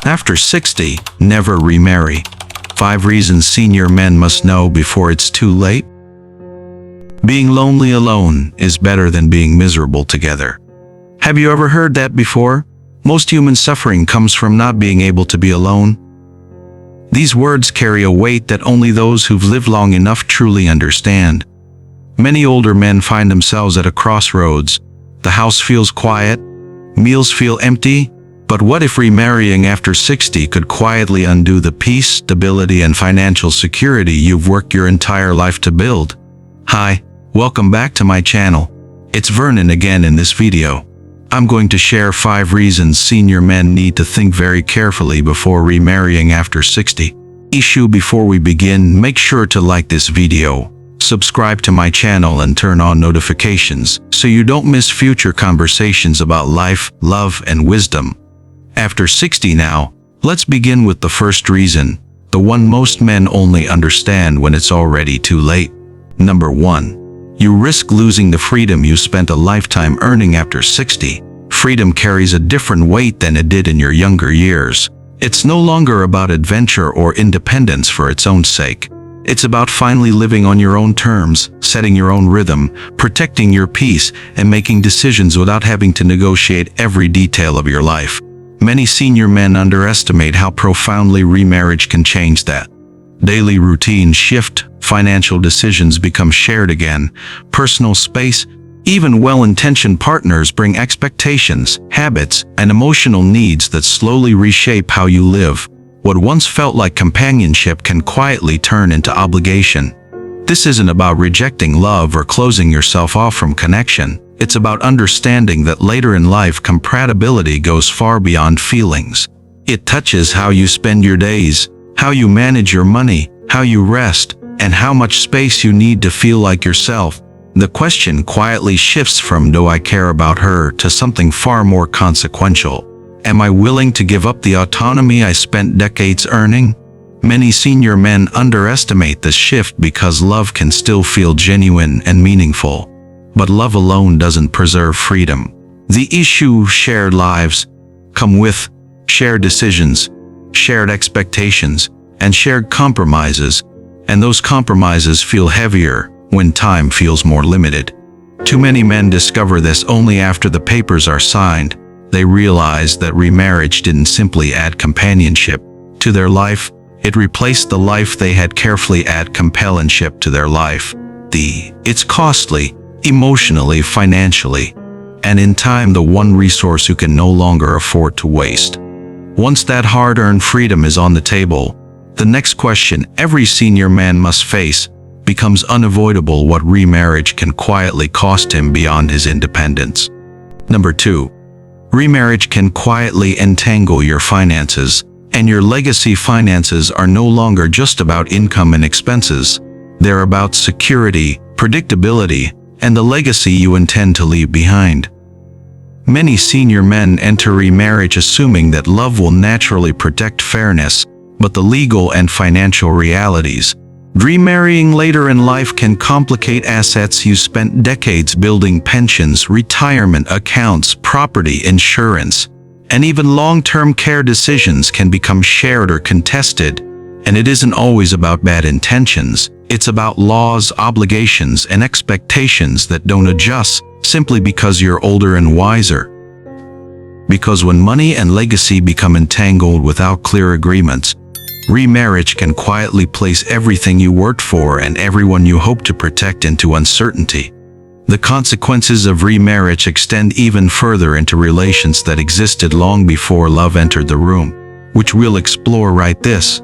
After 60, never remarry. 5 reasons senior men must know before it's too late. Being lonely alone is better than being miserable together. Have you ever heard that before? Most human suffering comes from not being able to be alone. These words carry a weight that only those who've lived long enough truly understand. Many older men find themselves at a crossroads. The house feels quiet, meals feel empty. But what if remarrying after 60 could quietly undo the peace, stability, and financial security you've worked your entire life to build? Hi, welcome back to my channel. It's Vernon again. In this video, I'm going to share 5 reasons senior men need to think very carefully before remarrying after 60. Before we begin, make sure to like this video, subscribe to my channel, and turn on notifications so you don't miss future conversations about life, love, and wisdom. After 60 now, let's begin with the first reason, the one most men only understand when it's already too late. Number 1. You risk losing the freedom you spent a lifetime earning after 60. Freedom carries a different weight than it did in your younger years. It's no longer about adventure or independence for its own sake. It's about finally living on your own terms, setting your own rhythm, protecting your peace, and making decisions without having to negotiate every detail of your life. Many senior men underestimate how profoundly remarriage can change that. Daily routines shift, financial decisions become shared again, personal space, even well-intentioned partners bring expectations, habits, and emotional needs that slowly reshape how you live. What once felt like companionship can quietly turn into obligation. This isn't about rejecting love or closing yourself off from connection. It's about understanding that later in life compatibility goes far beyond feelings. It touches how you spend your days, how you manage your money, how you rest, and how much space you need to feel like yourself. The question quietly shifts from "do I care about her" to something far more consequential. Am I willing to give up the autonomy I spent decades earning? Many senior men underestimate this shift because love can still feel genuine and meaningful. But love alone doesn't preserve freedom. The issue: shared lives come with shared decisions, shared expectations, and shared compromises. And those compromises feel heavier when time feels more limited. Too many men discover this only after the papers are signed. They realize that remarriage didn't simply add companionship to their life, it replaced the life they had carefully added companionship to their life. It's costly, emotionally, financially, and in time the one resource you can no longer afford to waste. Once that hard-earned freedom is on the table, the next question every senior man must face becomes unavoidable: what remarriage can quietly cost him beyond his independence. Number 2. Remarriage can quietly entangle your finances, and your legacy. Finances are no longer just about income and expenses. They're about security, predictability, and the legacy you intend to leave behind. Many senior men enter remarriage assuming that love will naturally protect fairness, but the legal and financial realities. Remarrying later in life can complicate assets you spent decades building: pensions, retirement accounts, property, insurance, and even long-term care decisions can become shared or contested. And it isn't always about bad intentions. It's about laws, obligations, and expectations that don't adjust simply because you're older and wiser. Because when money and legacy become entangled without clear agreements, remarriage can quietly place everything you worked for and everyone you hope to protect into uncertainty. The consequences of remarriage extend even further into relations that existed long before love entered the room, which we'll explore right this.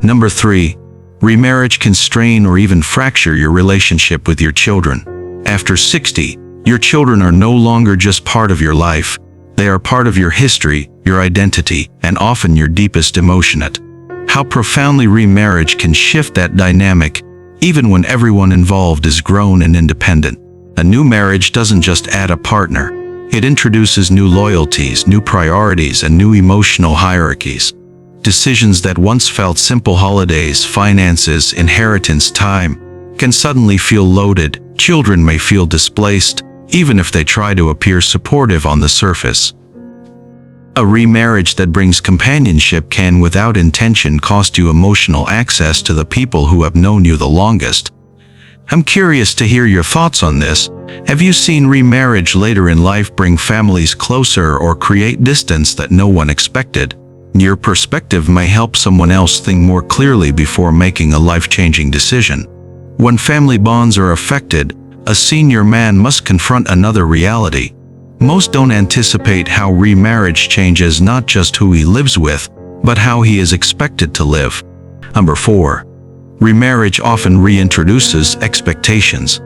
Number 3. Remarriage can strain or even fracture your relationship with your children. After 60, your children are no longer just part of your life. They are part of your history, your identity, and often your deepest emotion. How profoundly remarriage can shift that dynamic, even when everyone involved is grown and independent. A new marriage doesn't just add a partner. It introduces new loyalties, new priorities, and new emotional hierarchies. Decisions that once felt simple: holidays, finances, inheritance, time, can suddenly feel loaded. Children may feel displaced, even if they try to appear supportive on the surface. A remarriage that brings companionship can, without intention, cost you emotional access to the people who have known you the longest. I'm curious to hear your thoughts on this. Have you seen remarriage later in life bring families closer or create distance that no one expected? Your perspective may help someone else think more clearly before making a life-changing decision. When family bonds are affected, a senior man must confront another reality. Most don't anticipate how remarriage changes not just who he lives with, but how he is expected to live. Number 4. Remarriage often reintroduces expectations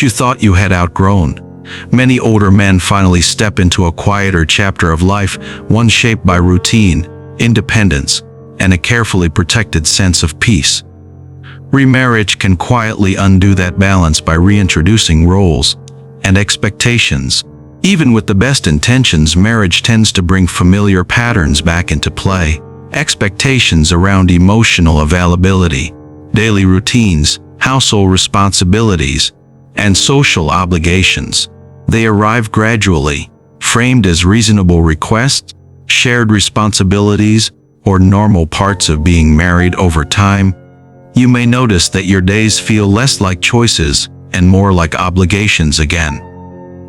you thought you had outgrown. Many older men finally step into a quieter chapter of life, one shaped by routine, independence, and a carefully protected sense of peace. Remarriage can quietly undo that balance by reintroducing roles and expectations. Even with the best intentions, marriage tends to bring familiar patterns back into play. Expectations around emotional availability, daily routines, household responsibilities, and social obligations. They arrive gradually, framed as reasonable requests, shared responsibilities, or normal parts of being married. Over time, you may notice that your days feel less like choices and more like obligations again.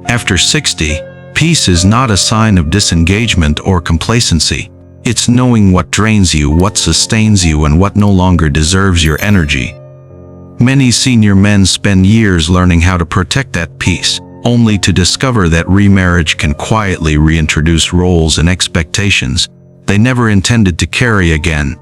After 60, peace is not a sign of disengagement or complacency. It's knowing what drains you, what sustains you, and what no longer deserves your energy. Many senior men spend years learning how to protect that peace, only to discover that remarriage can quietly reintroduce roles and expectations they never intended to carry again.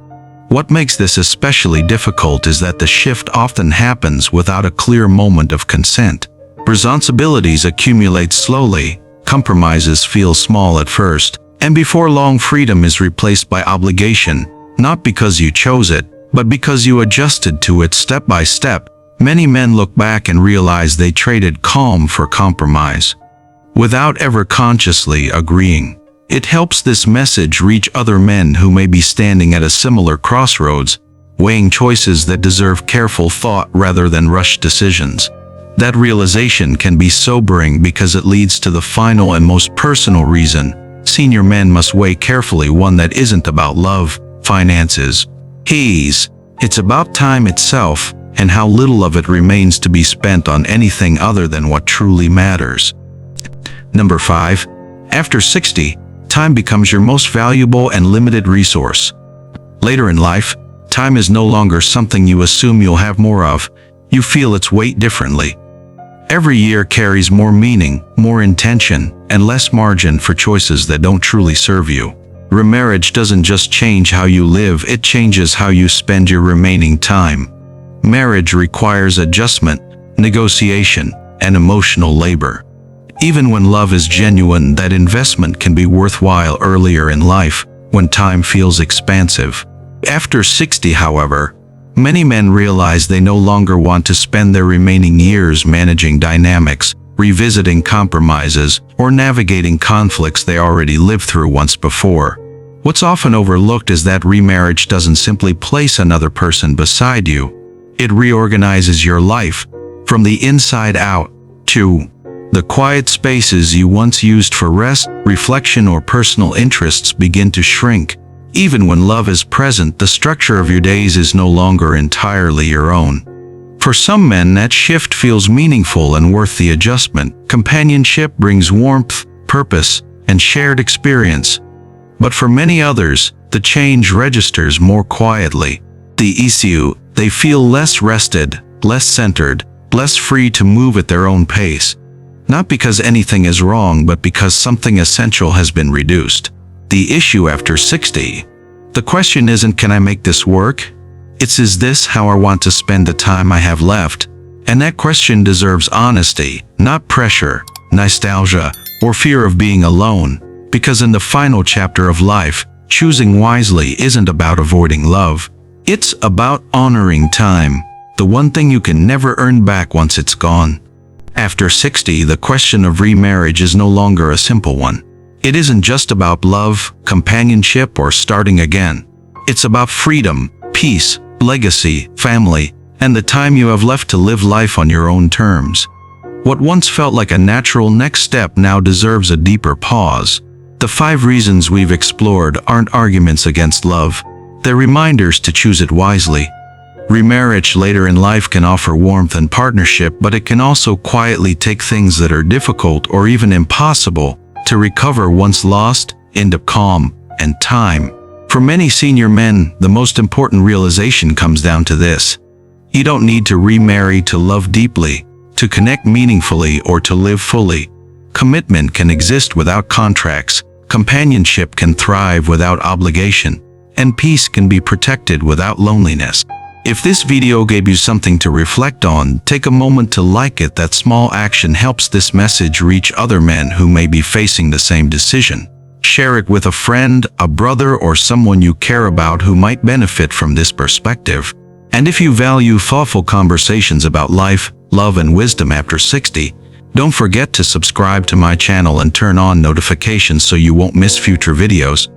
What makes this especially difficult is that the shift often happens without a clear moment of consent. Responsibilities accumulate slowly, compromises feel small at first, and before long freedom is replaced by obligation, not because you chose it, but because you adjusted to it step by step. Many men look back and realize they traded calm for compromise, without ever consciously agreeing. It helps this message reach other men who may be standing at a similar crossroads, weighing choices that deserve careful thought rather than rushed decisions. That realization can be sobering because it leads to the final and most personal reason senior men must weigh carefully, one that isn't about love, finances, ease. It's about time itself and how little of it remains to be spent on anything other than what truly matters. Number 5. After 60, time becomes your most valuable and limited resource. Later in life, time is no longer something you assume you'll have more of. You feel its weight differently. Every year carries more meaning, more intention, and less margin for choices that don't truly serve you. Remarriage doesn't just change how you live, it changes how you spend your remaining time. Marriage requires adjustment, negotiation, and emotional labor. Even when love is genuine, that investment can be worthwhile earlier in life, when time feels expansive. After 60, however, many men realize they no longer want to spend their remaining years managing dynamics, revisiting compromises, or navigating conflicts they already lived through once before. What's often overlooked is that remarriage doesn't simply place another person beside you. It reorganizes your life, from the inside out. To the quiet spaces you once used for rest, reflection, or personal interests begin to shrink. Even when love is present, the structure of your days is no longer entirely your own. For some men, that shift feels meaningful and worth the adjustment. Companionship brings warmth, purpose, and shared experience. But for many others, the change registers more quietly. The issue, they feel less rested, less centered, less free to move at their own pace. Not because anything is wrong, but because something essential has been reduced. The issue after 60. The question isn't, can I make this work? It's, is this how I want to spend the time I have left? And that question deserves honesty, not pressure, nostalgia, or fear of being alone. Because in the final chapter of life, choosing wisely isn't about avoiding love. It's about honoring time, the one thing you can never earn back once it's gone. After 60, the question of remarriage is no longer a simple one. It isn't just about love, companionship, or starting again. It's about freedom, peace, legacy, family, and the time you have left to live life on your own terms. What once felt like a natural next step now deserves a deeper pause. The 5 reasons we've explored aren't arguments against love. They're reminders to choose it wisely. Remarriage later in life can offer warmth and partnership, but it can also quietly take things that are difficult or even impossible to recover once lost into calm and time. For many senior men, the most important realization comes down to this. You don't need to remarry to love deeply, to connect meaningfully, or to live fully. Commitment can exist without contracts, companionship can thrive without obligation, and peace can be protected without loneliness. If this video gave you something to reflect on, take a moment to like it. That small action helps this message reach other men who may be facing the same decision. Share it with a friend, a brother, or someone you care about who might benefit from this perspective. And if you value thoughtful conversations about life, love, and wisdom after 60, don't forget to subscribe to my channel and turn on notifications so you won't miss future videos.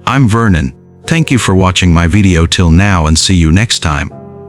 I'm Vernon. Thank you for watching my video till now, and see you next time.